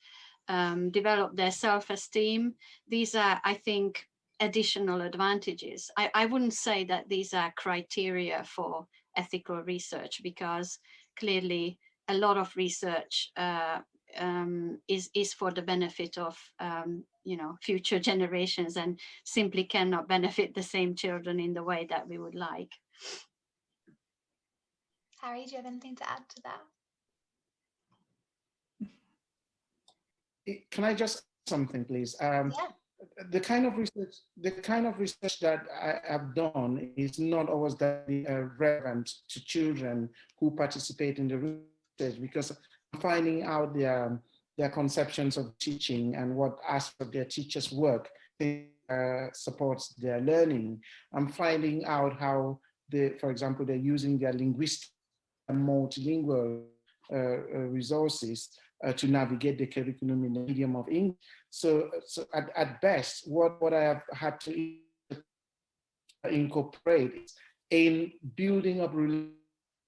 develop their self-esteem. These are, I think, additional advantages. I wouldn't say that these are criteria for ethical research, because clearly a lot of research is for the benefit of future generations, and simply cannot benefit the same children in the way that we would like. Harry, do you have anything to add to that? Can I just add something, please? Yeah. The kind of research that I have done is not always that relevant to children who participate in the research, because I'm finding out their conceptions of teaching and what aspect of their teachers' work supports their learning. I'm finding out how for example, they're using their linguistic and multilingual resources to navigate the curriculum in the medium of English. So at best, what I have had to incorporate is in building up relations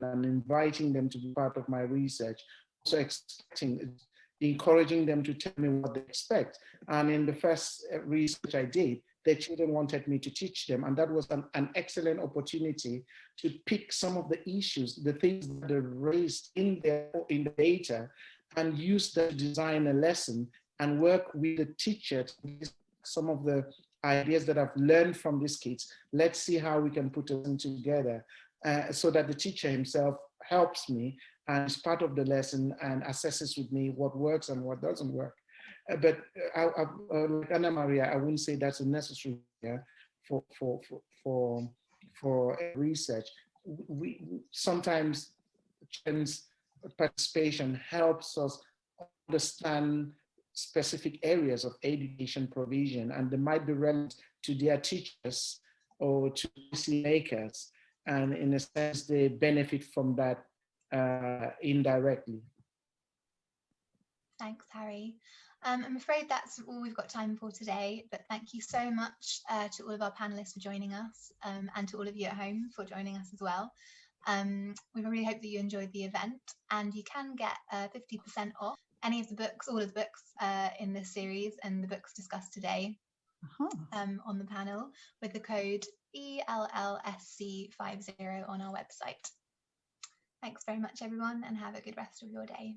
and inviting them to be part of my research, also encouraging them to tell me what they expect. And in the first research I did, their children wanted me to teach them, and that was an excellent opportunity to pick some of the issues, the things that are raised in the data, and use that to design a lesson and work with the teacher to some of the ideas that I've learned from these kids. Let's see how we can put them together so that the teacher himself helps me and is part of the lesson and assesses with me what works and what doesn't work. But like Annamaria, I wouldn't say that's a necessary for research. We sometimes participation helps us understand specific areas of education provision, and they might be relevant to their teachers or to policy makers, and in a sense they benefit from that indirectly. Thanks, Harry. I'm afraid that's all we've got time for today, but thank you so much to all of our panelists for joining us, and to all of you at home for joining us as well. We really hope that you enjoyed the event, and you can get 50% off any of the books, all of the books in this series and the books discussed today on the panel with the code ELLSC50 on our website. Thanks very much, everyone, and have a good rest of your day.